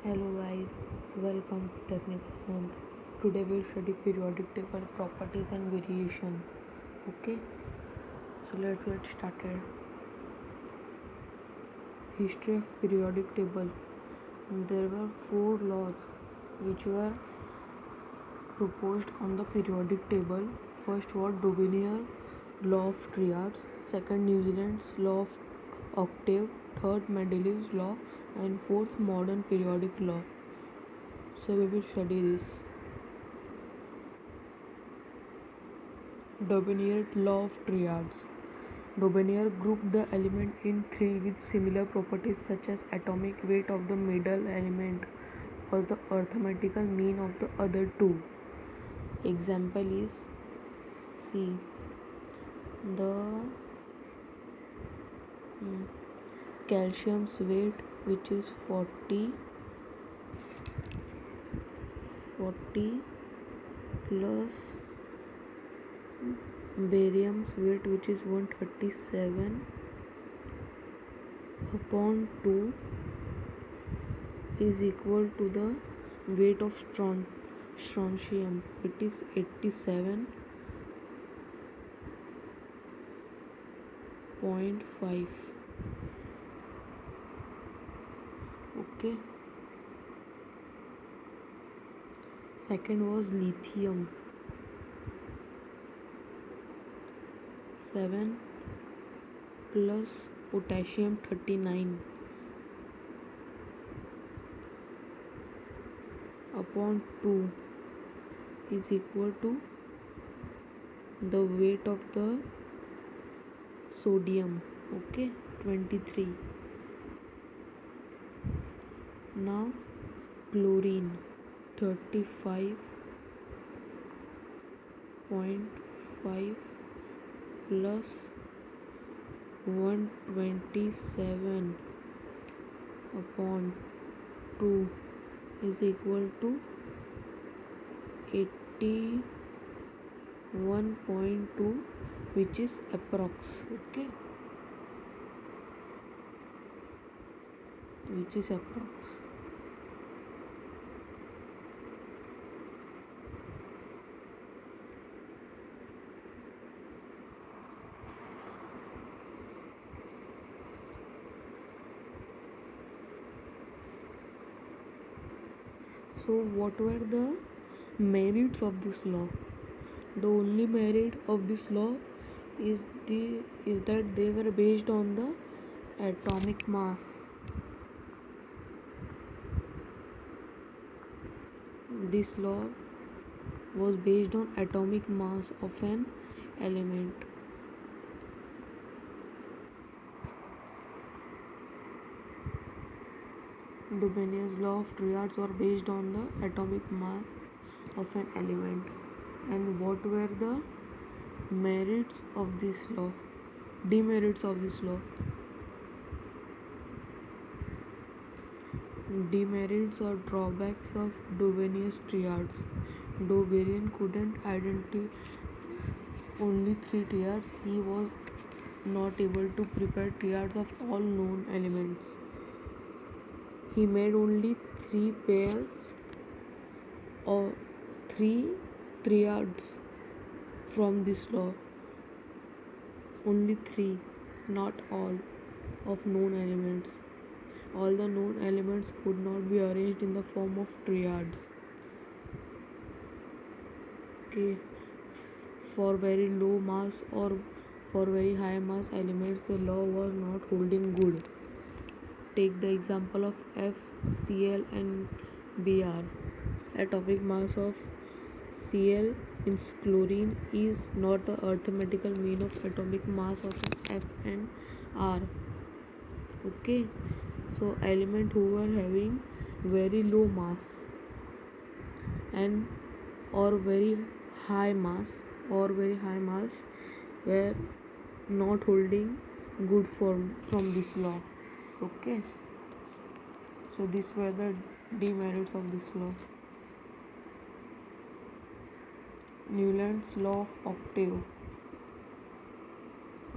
Hello guys, welcome to Technical Month. Today we'll study periodic table properties and variation. Okay, so let's get started. History of periodic table. There were four laws which were proposed on the periodic table. First was Dominier law of triads, second New Zealand's law of octave, third Mendeleev's law, and fourth modern periodic law. So we will study this. Dominier law of triads. Dominier grouped the element in three with similar properties such as atomic weight of the middle element was the arithmetical mean of the other two. Example is C. The calcium's weight, which is 40 plus barium's weight, which is 137 upon 2 is equal to the weight of strontium. It is 87.5. Okay. Second was lithium. 7 plus potassium 39 upon 2 is equal to the weight of the sodium. Okay, 23. Now chlorine 35.5 plus 127 upon 2 is equal to 81.2, which is approx. Okay, which is approx. So what were the merits of this law? The only merit of this law is that they were based on the atomic mass. This law was based on atomic mass of an element. Dominiers law of triads were based on the atomic mass of an element. And what were the merits of this law? Demerits of this law. Demerits or drawbacks of Dominiers triads. Doberian couldn't identify only three triads. He was not able to prepare triads of all known elements. He made only 3 pairs or 3 triads from this law. Only 3, not all of known elements. All the known elements could not be arranged in the form of triads. Okay. For very low mass or for very high mass elements, the law was not holding good. Take the example of F, Cl and Br. Atomic mass of Cl means chlorine is not the arithmetical mean of atomic mass of F and R. Okay, so element who were having very low mass and or very high mass were not holding good form from this law. Okay, so these were the demerits of this law. Newland's law of octave.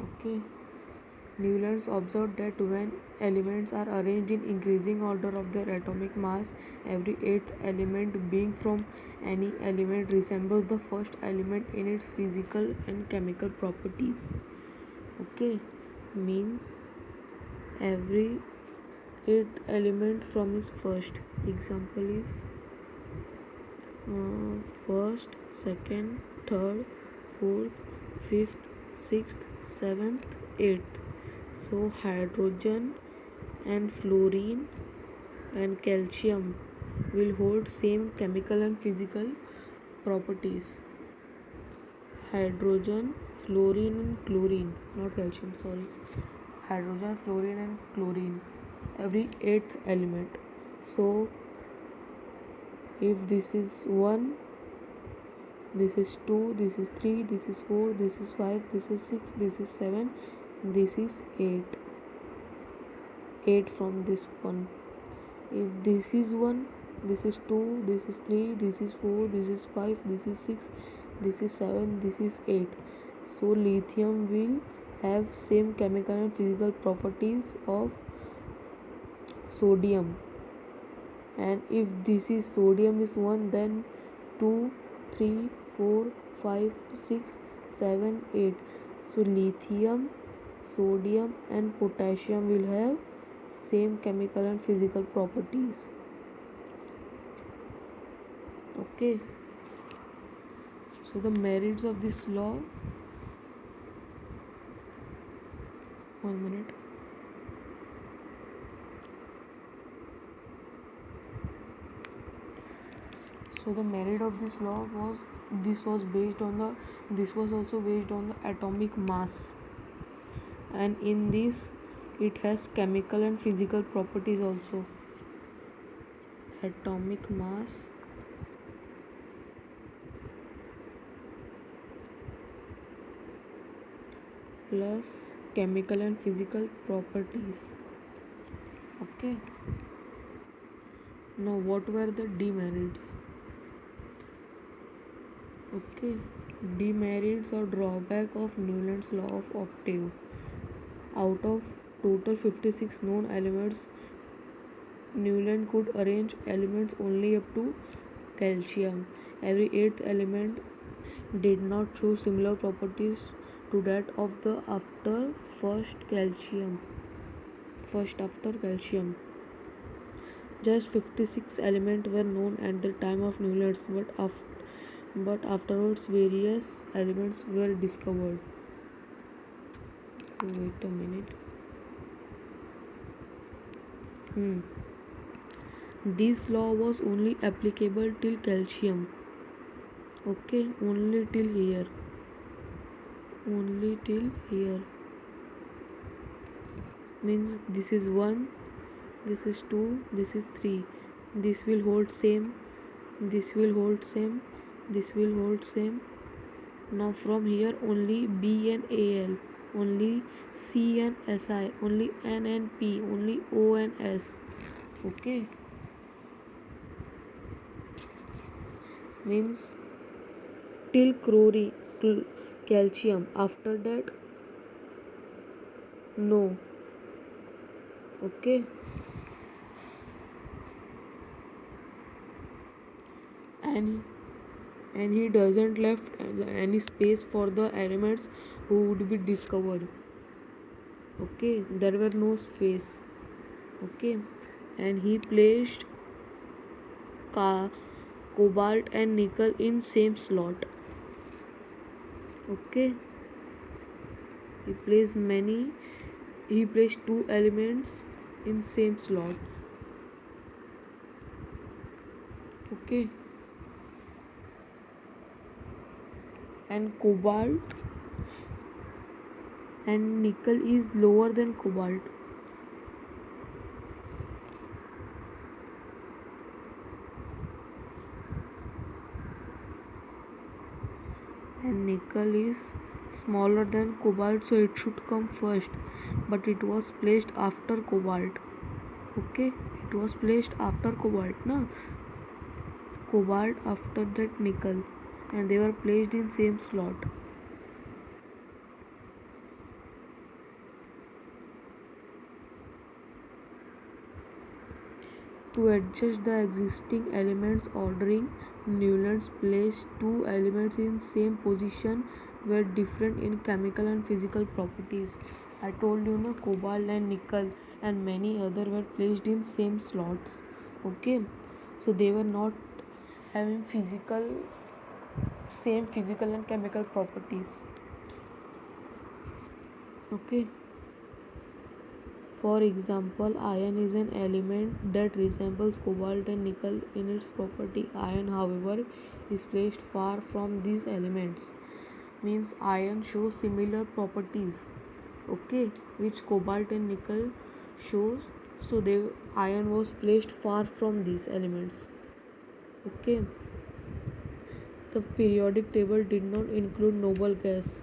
Okay, Newlands observed that when elements are arranged in increasing order of their atomic mass, every eighth element being from any element resembles the first element in its physical and chemical properties. Okay, means every eighth element from its first. Example is first, second, third, fourth, fifth, sixth, seventh, eighth. So hydrogen and fluorine and calcium will hold same chemical and physical properties. Hydrogen, fluorine and chlorine, not calcium, sorry. Hydrogen, fluorine and chlorine, every eighth element. So if this is 1, this is 2, this is 3, this is 4, this is 5, this is 6, this is 7, this is 8. 8 from this one. If this is 1, this is 2, this is 3, this is 4, this is 5, this is 6, this is 7, this is 8. So lithium will have same chemical and physical properties of sodium. And if this is sodium is 1, then 2, 3, 4, 5, 6, 7, 8. So lithium, sodium and potassium will have same chemical and physical properties. Okay, so the merits of this law, 1 minute. So the merit of this law was this was also based on the atomic mass, and in this it has chemical and physical properties also. Atomic mass plus chemical and physical properties. Okay, now what were the demerits? Okay, demerits or drawback of Newland's law of octave. Out of total 56 known elements, Newland could arrange elements only up to calcium. Every eighth element did not show similar properties to that of the first after calcium. Just 56 elements were known at the time of Newland's, but afterwards various elements were discovered. So wait a minute. This law was only applicable till calcium. Okay, only till here. Means this is 1, this is 2, this is 3. This will hold same, this will hold same, this will hold same. Now from here only B and Al, only C and Si, only N and P, only O and S. Okay, means till calcium, after that no. Okay, and he doesn't left any space for the elements who would be discovered. Okay, there were no space. Okay, and he placed cobalt and nickel in same slot. Okay, he placed 2 elements in same slots. Okay, and cobalt and nickel is lower than cobalt. And nickel is smaller than cobalt, so it should come first, but it was placed after cobalt. Okay, it was placed after cobalt, no? Cobalt after that nickel, and they were placed in same slot. To adjust the existing elements ordering, Newlands placed two elements in same position were different in chemical and physical properties. I told you no, cobalt and nickel and many other were placed in same slots. Okay, so they were not having same physical and chemical properties. Okay. For example, iron is an element that resembles cobalt and nickel in its property. Iron, however, is placed far from these elements. Means iron shows similar properties, okay, which cobalt and nickel shows. So iron was placed far from these elements. Okay. The periodic table did not include noble gas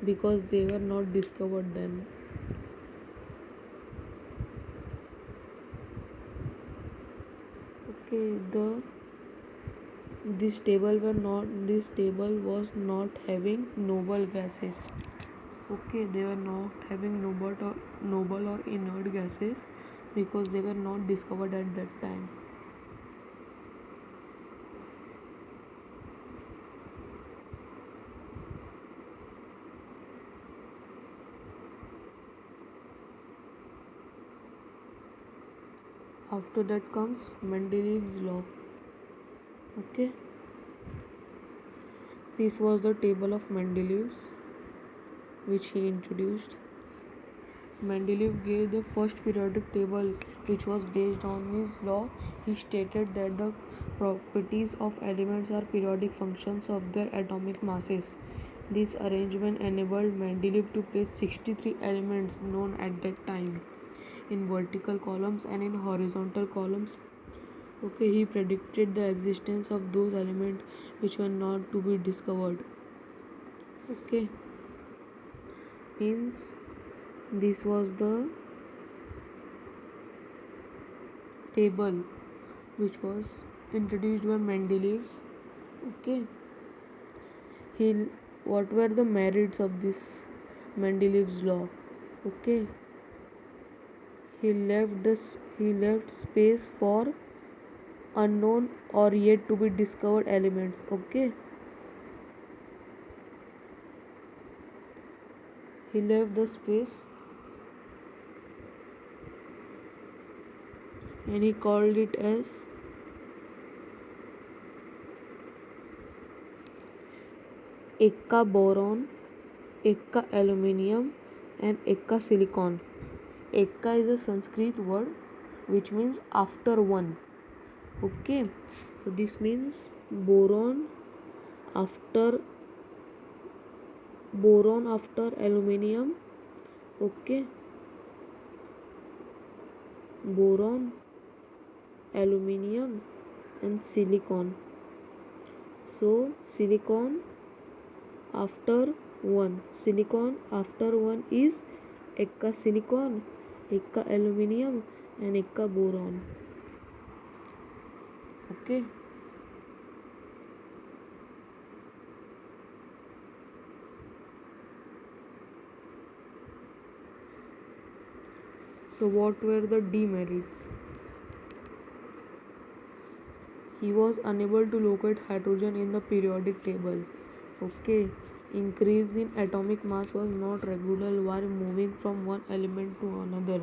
because they were not discovered then. Okay, this table was not having noble gases. Okay, they were not having noble or inert gases because they were not discovered at that time. After that comes Mendeleev's law. Okay, this was the table of Mendeleev's which he introduced. Mendeleev gave the first periodic table which was based on his law. He stated that the properties of elements are periodic functions of their atomic masses. This arrangement enabled Mendeleev to place 63 elements known at that time in vertical columns and in horizontal columns. Okay, he predicted the existence of those elements which were not to be discovered. Okay, means this was the table which was introduced by Mendeleev. Okay, he what were the merits of this Mendeleev's law? Okay, he left space for unknown or yet to be discovered elements. Okay, he left the space and he called it as Eka boron, Eka aluminium, and Eka silicon. Eka is a Sanskrit word which means after one. Okay, so this means after boron after aluminium. Okay, boron, aluminium, and silicon. So silicon after one is Eka silicon, Eka aluminium, and Eka boron. Okay, so what were the demerits? He was unable to locate hydrogen in the periodic table. Okay, increase in atomic mass was not regular while moving from one element to another.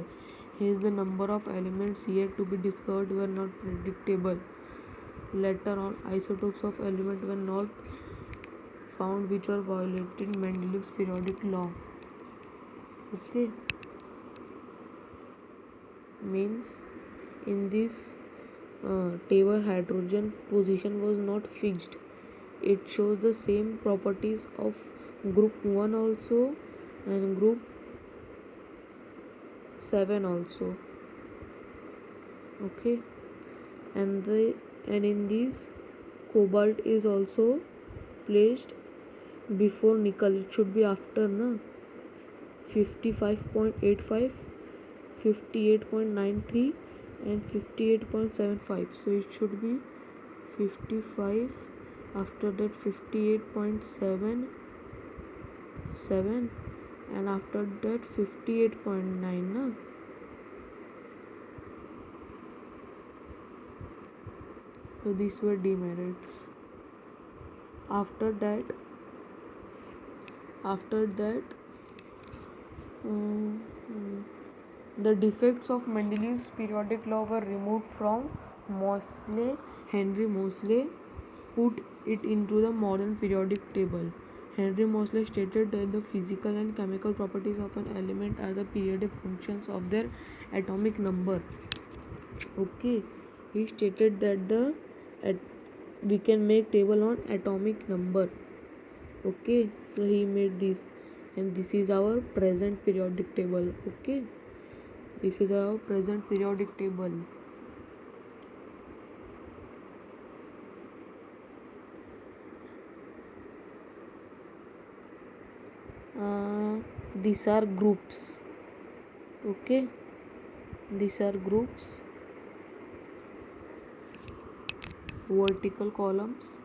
Hence, the number of elements yet to be discovered were not predictable. Later on, isotopes of elements were not found which were violating Mendeleev's periodic law. Okay, means in this table hydrogen position was not fixed. It shows the same properties of group 1 also and group 7 also. Okay, and in these cobalt is also placed before nickel. It should be after na 55.85, 58.93 and 58.75. So it should be 55, after that 58.77, and after that 58.9 na. So these were demerits. After that, after that, um, the defects of Mendeleev's periodic law were removed from Moseley. Henry Moseley put it into the modern periodic table. Henry Moseley stated that the physical and chemical properties of an element are the periodic functions of their atomic number. Okay, he stated that we can make table on atomic number. Okay, so he made this, and this is our present periodic table. Okay, this is our present periodic table. These are groups. Okay, these are groups, vertical columns.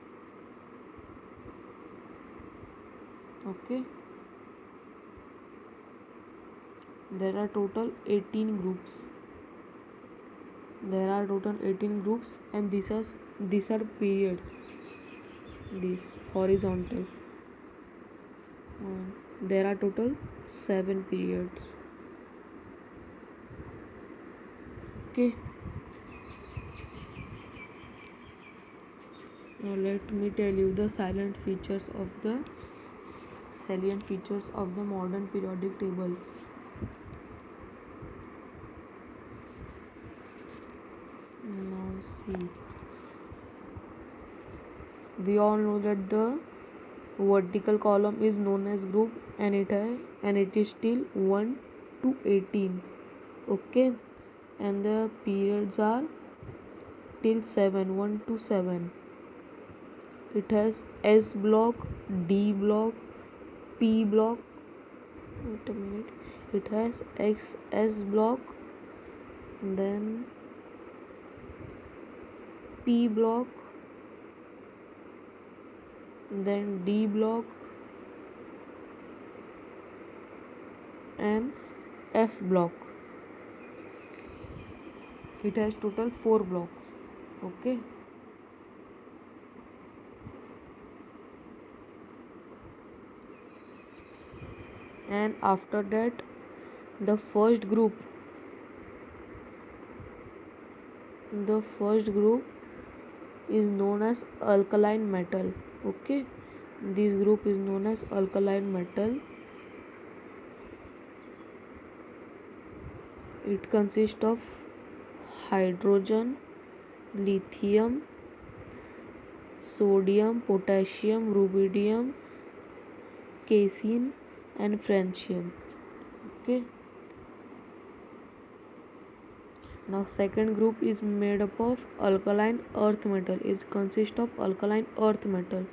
Okay, there are total 18 groups. There are total 18 groups, and these are period. This horizontal. There are total 7 periods. Okay. Now let me tell you the salient features of the modern periodic table. Now see. We all know that the vertical column is known as group, and it is still 1 to 18. Okay, and the periods are till 7, 1 to 7. It has S block, D block, P block. Wait a minute. It has S block, then P block, then D block, and F block. It has total 4 blocks. Okay. And after that, the first group is known as alkaline metal. Okay, this group is known as alkaline metal. It consists of hydrogen, lithium, sodium, potassium, rubidium, casein, and francium. Okay. Now second group is made up of alkaline earth metal. It consists of alkaline earth metal.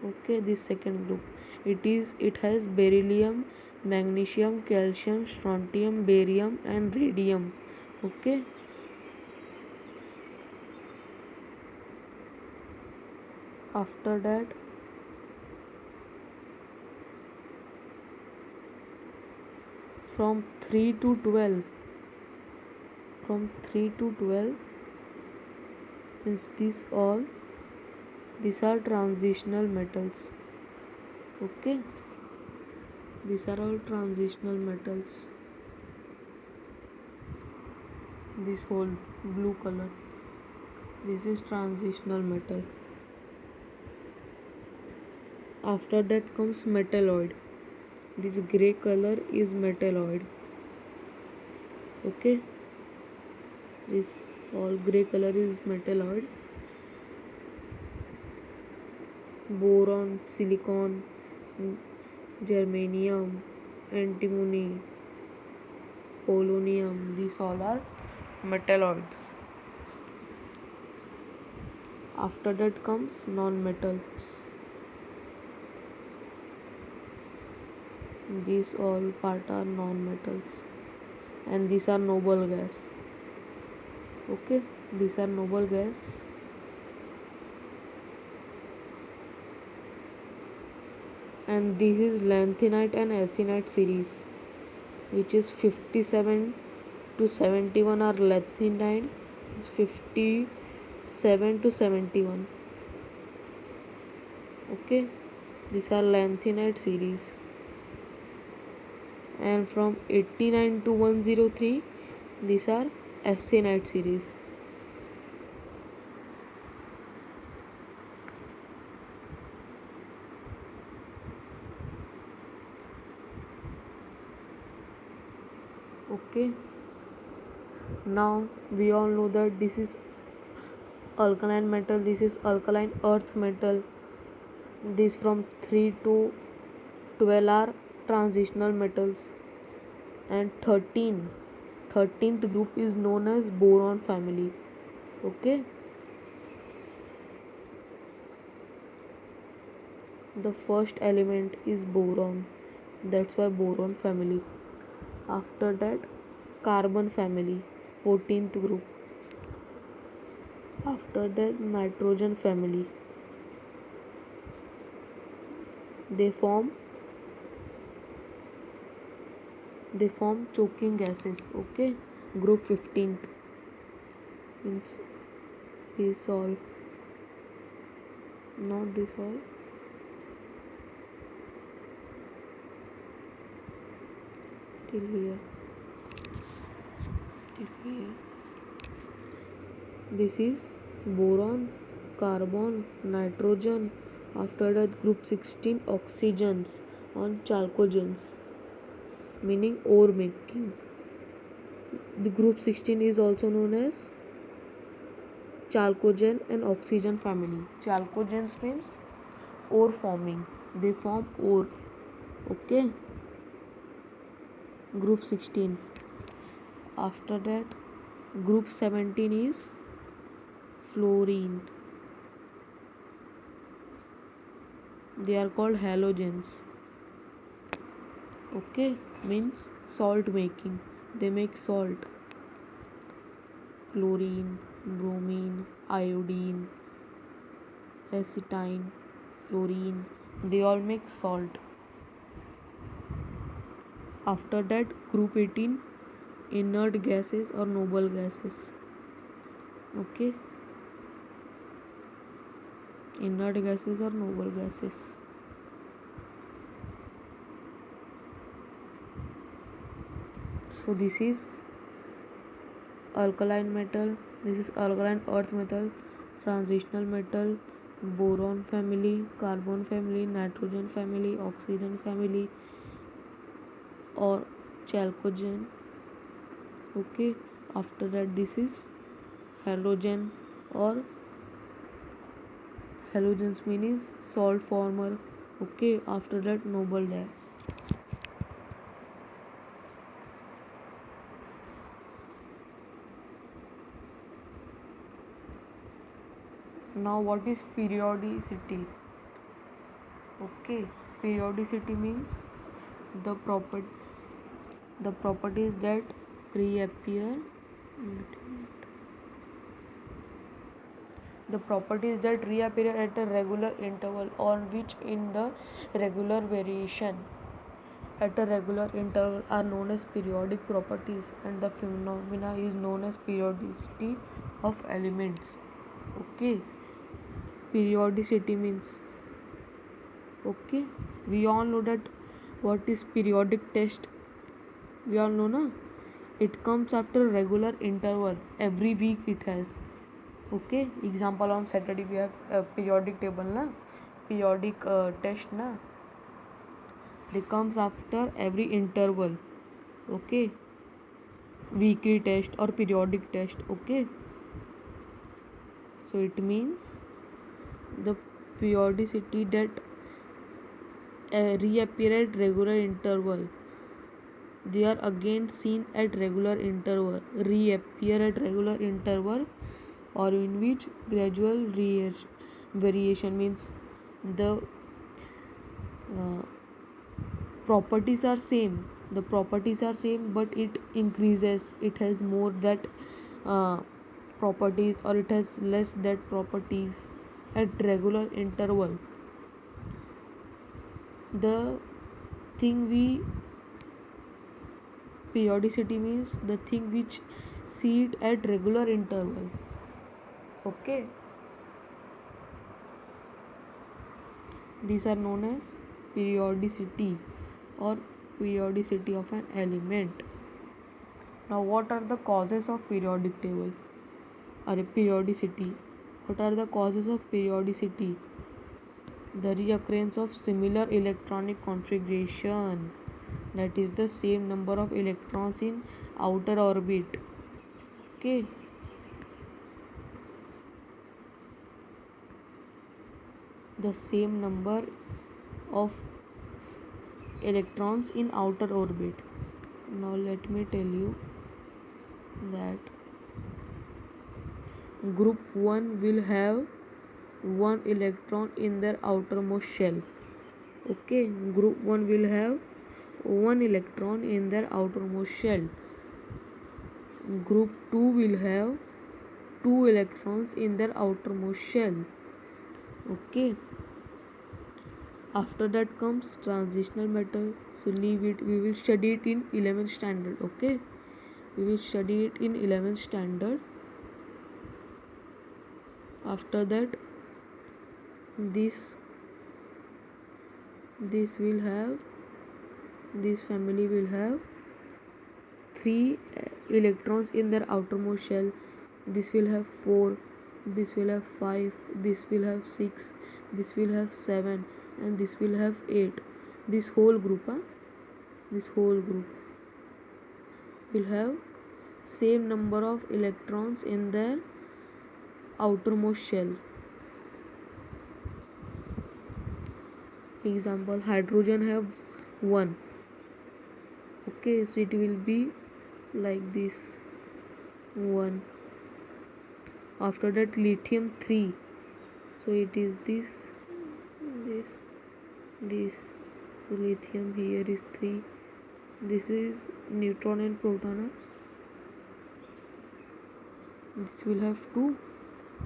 Okay, this second group. It has beryllium, magnesium, calcium, strontium, barium, and radium. Okay. After that, from 3 to 12 is these are transitional metals. Okay, these are all transitional metals. This whole blue color, this is transitional metal. After that comes metalloid. This gray color is metalloid. Okay, this all gray color is metalloid. Boron, silicon, germanium, antimony, polonium, these all are metalloids. After that comes non-metals. These all part are non-metals, and these are noble gas. Okay, these are noble gas. And this is lanthanide and aconite series, which is 57 to 71 are lanthanide, 57 7 to 71. Okay, these are lanthanide series. And from 89 to 103, these are actinide series. Okay, now we all know that this is alkaline metal, this is alkaline earth metal. This from 3 to 12 are transitional metals. And 13th group is known as boron family. Okay, the first element is boron, that's why boron family. After that, carbon family, 14th group. After that, nitrogen family. They form choking gases. Okay, group 15th means this all, not this all, till here, till here. This is boron, carbon, nitrogen. After that, group 16 oxygens on chalcogens, meaning ore making. The group 16 is also known as chalcogen and oxygen family. Chalcogens means ore forming, they form ore. Okay, group 16. After that, group 17 is fluorine. They are called halogens. Okay, means salt making, they make salt. Chlorine, bromine, iodine, acetine, fluorine, they all make salt. After that, group 18, inert gases or noble gases. Okay, inert gases or noble gases. So this is alkaline metal, this is alkaline earth metal, transitional metal, boron family, carbon family, nitrogen family, oxygen family, or chalcogen. Okay, after that, this is halogen, or halogens means salt former. Okay, after that, noble gas. Now, what is periodicity? Okay, periodicity means the properties that reappear. The properties that reappear at a regular interval, on which in the regular variation at a regular interval are known as periodic properties, and the phenomena is known as periodicity of elements. Okay, periodicity means, okay, we all know that what is periodic test, we all know na, it comes after a regular interval, every week it has. Okay, example, on Saturday we have a periodic table na, periodic test na, it comes after every interval. Okay, weekly test or periodic test. Okay, so it means the periodicity that reappear at regular interval, they are again seen at regular interval, reappear at regular interval, or in which gradual variation means the properties are same, but it increases, it has more that properties, or it has less that properties at regular interval. The thing we periodicity means the thing which see it at regular interval. Okay, these are known as periodicity or periodicity of an element. Now, what are the causes of periodic table or periodicity? What are the causes of periodicity? The reoccurrence of similar electronic configuration, that is the same number of electrons in outer orbit. Okay, the same number of electrons in outer orbit. Now let me tell you that group 1 will have one electron in their outermost shell. Okay, group 1 will have one electron in their outermost shell. Group 2 will have two electrons in their outermost shell. Okay, after that comes transitional metal. So leave it, we will study it in 11th standard. Okay, we will study it in 11th standard. After that, this will have, this family will have three electrons in their outermost shell. This will have 4, this will have 5, this will have 6, this will have 7, and this will have 8. This whole group this whole group will have same number of electrons in their outermost shell. Example, hydrogen have 1. Okay, so it will be like this 1. After that, lithium 3. So it is this. So lithium here is 3. This is neutron and proton. This will have 2,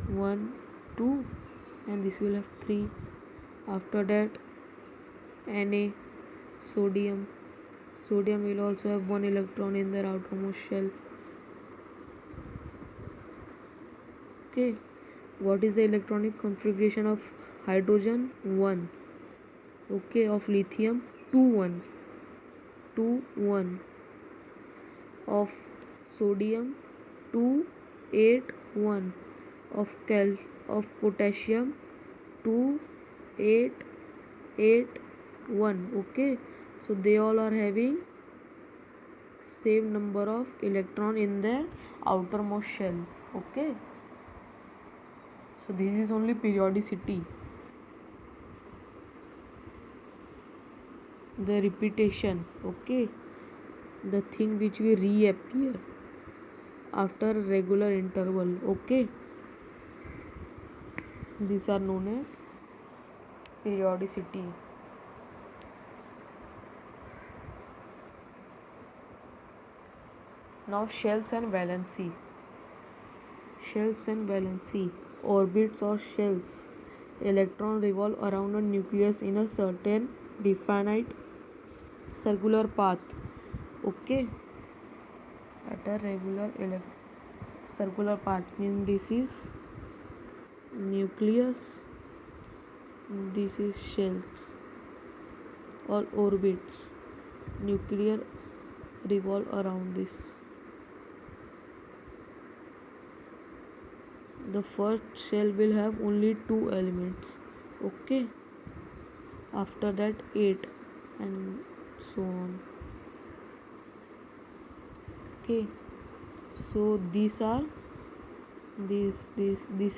1, 2, and this will have 3. After that, Na, sodium. Sodium will also have one electron in their outermost shell. Okay, what is the electronic configuration of hydrogen? 1. Okay, of lithium 2 1, 2 1, of sodium 2 8 1, of potassium 2 8 8 1. Okay, so they all are having same number of electron in their outermost shell. Okay, so this is only periodicity. The repetition, okay, the thing which will reappear after a regular interval. Okay, these are known as periodicity. Now shells and valency. Shells and valency. Orbits or shells. Electrons revolve around a nucleus in a certain definite circular path. Okay, at a regular circular path means this is nucleus, this is shells or orbits. Nuclear revolve around this. The first shell will have only 2 elements. Okay, after that 8 and so on. Okay, so these are these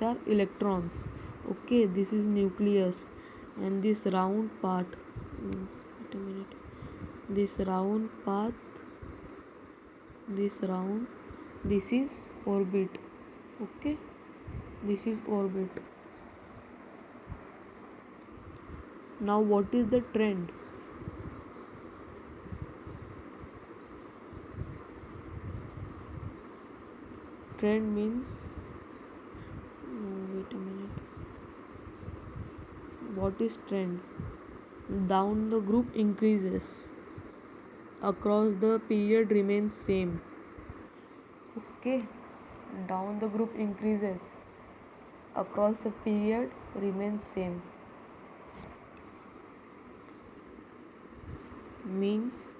are electrons. Okay, this is nucleus, and this round part means, wait a minute, this round path, this is orbit. Okay, this is orbit. Now what is the trend? Trend means, wait a minute, what is trend? Down the group increases, across the period remains same. Okay, down the group increases, across a period remains same. Means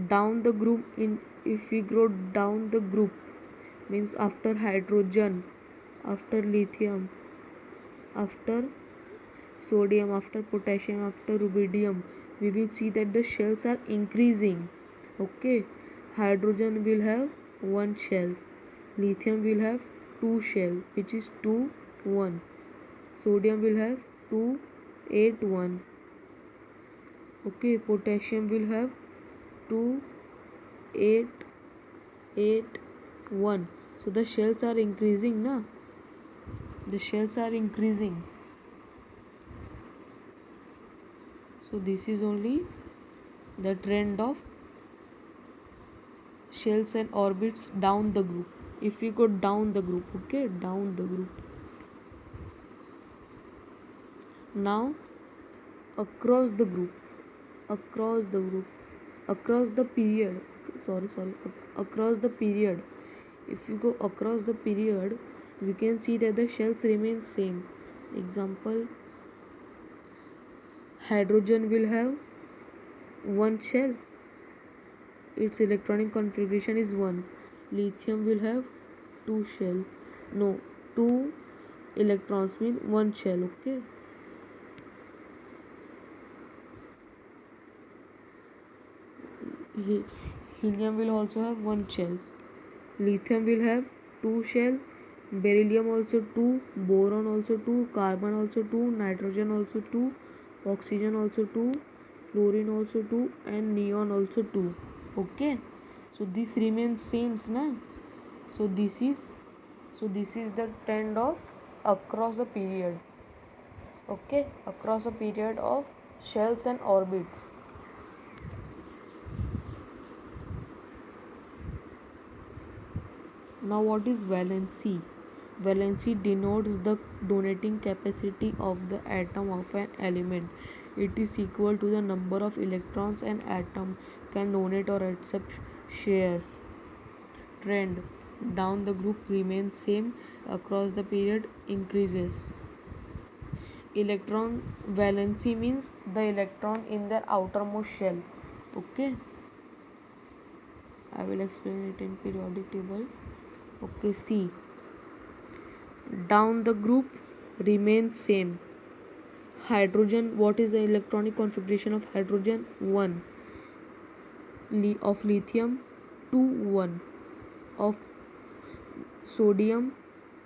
down the group, in if we go down the group, means after hydrogen, after lithium, after sodium, after potassium, after rubidium, we will see that the shells are increasing. Okay, hydrogen will have one shell, lithium will have two shell, which is 2 1, sodium will have 2 8 1. Okay, potassium will have 2 8 8 1. So the shells are increasing, na? The shells are increasing. So this is only the trend of shells and orbits down the group. If we go down the group, okay, down the group. Now across the group, across the group, across the period, across the period. If you go across the period, we can see that the shells remain same. Example, hydrogen will have one shell, its electronic configuration is 1. Lithium will have two shell, no, two electrons mean one shell. Okay, helium will also have one shell, lithium will have two shell, beryllium also two, boron also two, carbon also two, nitrogen also two, oxygen also two, fluorine also two, and neon also two. Okay, so this remains same, na? So this is the trend of across a period. Okay, across a period of shells and orbits. Now what is valency? Valency denotes the donating capacity of the atom of an element. It is equal to the number of electrons an atom can donate or accept shares. Trend down the group remains same, across the period increases. Electron valency means the electron in their outermost shell. Okay, I will explain it in periodic table. Okay, see, down the group remains same. Hydrogen, what is the electronic configuration of hydrogen? 1. Of lithium 2 1, of sodium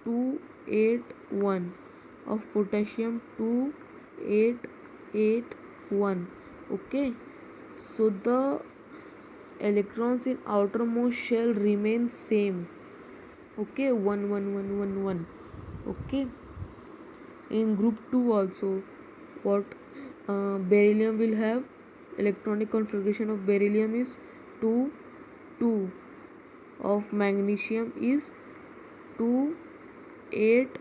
2 8 1, of potassium 2 8 8 1. Okay, so the electrons in outermost shell remain same. Okay, 1 1 1 1 1. Okay, in group 2 also, what beryllium will have, electronic configuration of beryllium is 2 2, of magnesium is 2 8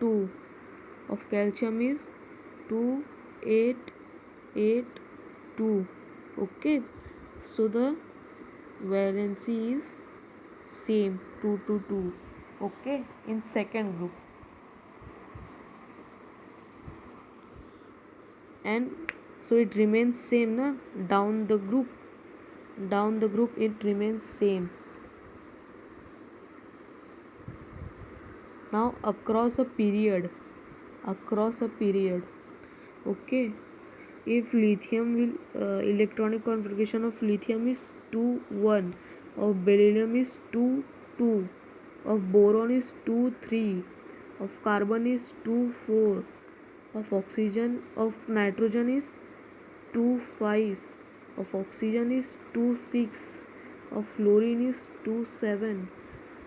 2, of calcium is 2 8 8 2. Okay, so the valency is same, 2 to 2. Okay, in second group. And so it remains same, na? Down the group it remains same. Now across a period, okay, if lithium will electronic configuration of lithium is 2 1, of beryllium is 2 2, of boron is 2 3, of carbon is 2 4, of nitrogen is 2 5, of oxygen is 2 6, of fluorine is 2 7,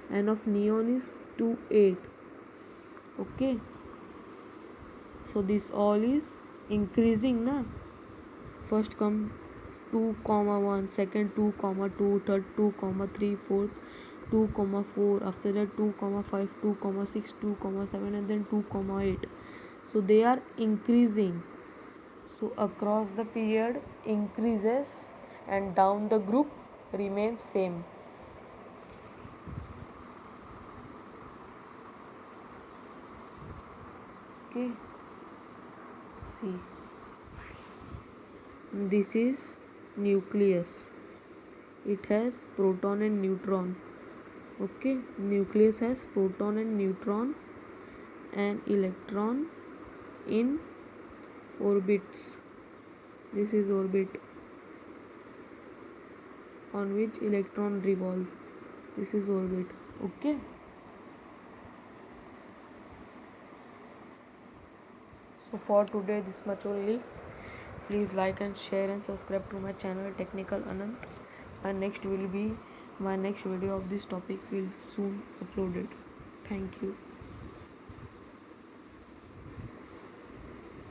and of neon is 2 8. Okay, so this all is increasing, na? First come 2 comma 1, second 2 comma 2, third 2 comma 3, fourth 2 comma 4, after that 2 comma 5, 2 comma 6, 2 comma 7, and then 2 comma 8. So they are increasing. So across the period increases and down the group remains same. Okay, see, this is nucleus. It has proton and neutron. Okay, nucleus has proton and neutron and electron in orbits. This is orbit on which electron revolve. This is orbit. Okay, so for today this much only. Please like and share and subscribe to my channel Technical Anand. My next video of this topic will soon uploaded. Thank you.